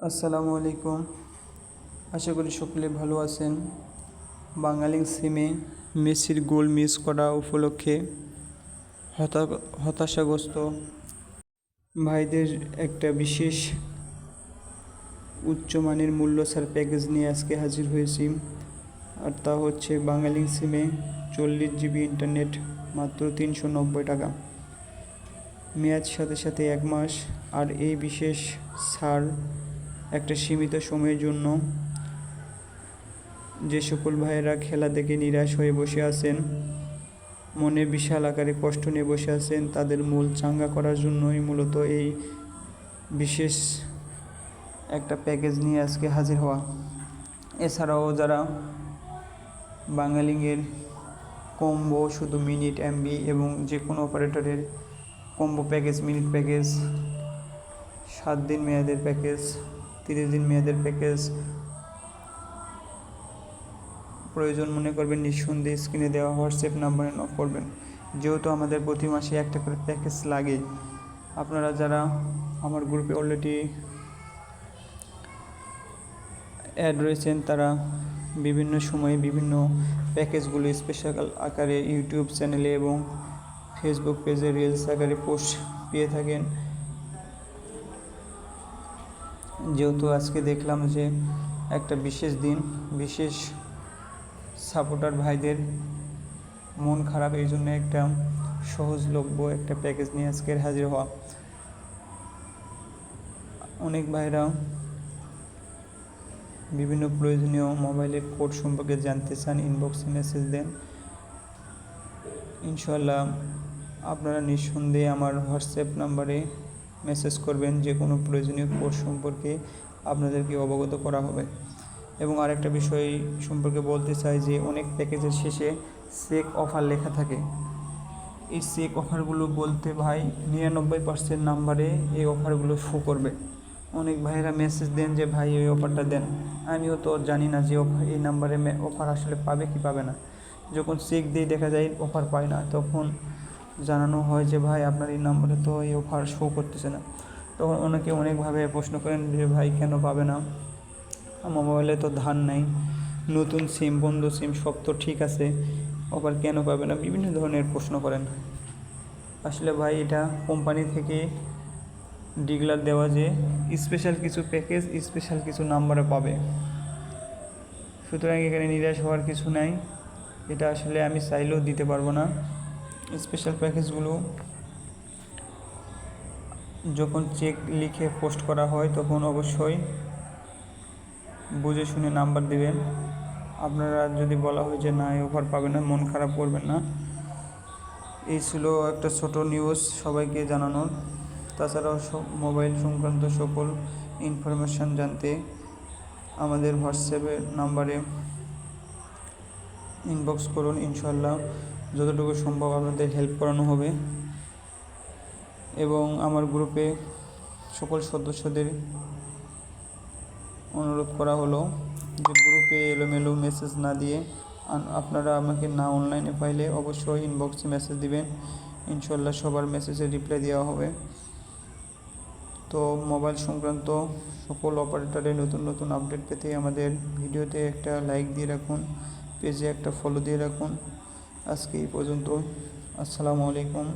আসসালামু আলাইকুম। আশা করি সকলে ভালো আছেন। বাঙালি সিমে মেসির গোল মিস করা উপলক্ষে হতাশাগ্রস্ত ভাইদের একটা বিশেষ উচ্চমানের মূল্য ছাড় প্যাকেজ নিয়ে আজকে হাজির হয়েছি। আর তা হচ্ছে বাঙালি সিমে 40 GB ইন্টারনেট মাত্র 390 টাকা, মেয়াদ সাথে সাথে 1 মাস। আর এই বিশেষ ছাড় একটা সীমিত সময়ের জন্য। যে সকল ভাইয়েরা খেলা দেখে নিরাশ হয়ে বসে আছেন, মনে বিশাল আকারে কষ্ট নিয়ে বসে আছেন, তাদের মূল চাঙ্গা করার জন্যই মূলত এই বিশেষ একটা প্যাকেজ নিয়ে আজকে হাজির হওয়া। এছাড়াও যারা বাঙালিংয়ের কম্বো শুধু মিনিট, এমবি এবং যে কোনো অপারেটরের কম্বো প্যাকেজ, মিনিট প্যাকেজ, 7 দিন মেয়াদের প্যাকেজ, 30 দিন মেয়াদের প্যাকেজ প্রয়োজন মনে করবেন, নিঃসন্দেহে স্ক্রিনে দেওয়া হোয়াটসঅ্যাপ নাম্বারে নক করবেন। যেহেতু আমাদের প্রতি মাসে একটা করে প্যাকেজ লাগে, আপনারা যারা আমার গ্রুপে অলরেডি অ্যাড রয়েছেন, তারা বিভিন্ন সময়ে বিভিন্ন প্যাকেজগুলো স্পেশাল আকারে ইউটিউব চ্যানেলে এবং ফেসবুক পেজে রিলস আকারে পোস্ট পেয়ে থাকেন। যেহেতু আজকে দেখলাম যে একটা বিশেষ দিন, বিশেষ সাপোর্টার ভাইদের মন খারাপ, এই জন্য একটা সহজলভ্য একটা প্যাকেজ নিয়ে আজকের হাজির হওয়া। অনেক ভাইরা বিভিন্ন প্রয়োজনীয় মোবাইলের কোড সম্পর্কে জানতে চান, ইনবক্সে মেসেজ দেন। ইনশাল্লাহ আপনারা নিঃসন্দেহে আমার হোয়াটসঅ্যাপ নাম্বারে মেসেজ করবেন, যে কোনো প্রয়োজনীয় কোড সম্পর্কে আপনাদেরকে অবগত করা হবে। এবং আরেকটা বিষয় সম্পর্কে বলতে চাই যে অনেক প্যাকেজের শেষে চেক অফার লেখা থাকে। এই চেক অফারগুলো বলতে ভাই 99% নাম্বারে এই অফারগুলো শো করবে। অনেক ভাইয়েরা মেসেজ দেন যে ভাই এই অফারটা দেন, আমিও তো জানি না যে এই নাম্বারে অফার আসলে পাবে কি পাবে না। যখন চেক দিয়ে দেখা যায় অফার পায় না, তখন জানানো হয় যে ভাই আপনার এই নাম্বারে তো এই অফার শো করতেছে না। তখন অনেকভাবে প্রশ্ন করেন যে ভাই কেন পাবে না, আমার মোবাইলে তো ধার নাই, নতুন সিম, বন্ধ সিম সব তো ঠিক আছে, অফার কেন পাবে না, বিভিন্ন ধরনের প্রশ্ন করেন। আসলে ভাই এটা কোম্পানি থেকে ডিক্লার দেওয়া যে স্পেশাল কিছু প্যাকেজ স্পেশাল কিছু নাম্বারে পাবে, সুতরাং এখানে নিরাশ হওয়ার কিছু নাই। এটা আসলে আমি চাইলেও দিতে পারবো না। স্পেশাল প্যাকেজগুলো যখন চেক লিখে পোস্ট করা হয়, তখন অবশ্যই বুঝে শুনে নাম্বার দেবেন। আপনারা যদি বলা হয় যে না এই অফার পাবেন না, মন খারাপ করবেন না। এই ছিল একটা ছোট নিউজ সবাইকে জানানোর। তাছাড়াও মোবাইল সংক্রান্ত সকল ইনফরমেশান জানতে আমাদের হোয়াটসঅ্যাপের নাম্বারে ইনবক্স করুন। ইনশাল্লাহ যতটুকু সম্ভব আপনাদের হেল্প করানো হবে। এবং আমার গ্রুপে সকল সদস্যদের অনুরোধ করা হলো যে গ্রুপে এলোমেলো মেসেজ না দিয়ে আপনারা আমাকে না অনলাইনে পাইলে অবশ্যই ইনবক্সে মেসেজ দিবেন। ইনশাল্লাহ সবার মেসেজে রিপ্লাই দেওয়া হবে। তো মোবাইল সংক্রান্ত সকল অপারেটরের নতুন নতুন আপডেট পেতে আমাদের ভিডিওতে একটা লাইক দিয়ে রাখুন, পেজে একটা ফলো দিয়ে রাখুন। আজকে এই পর্যন্ত। আসসালামু আলাইকুম।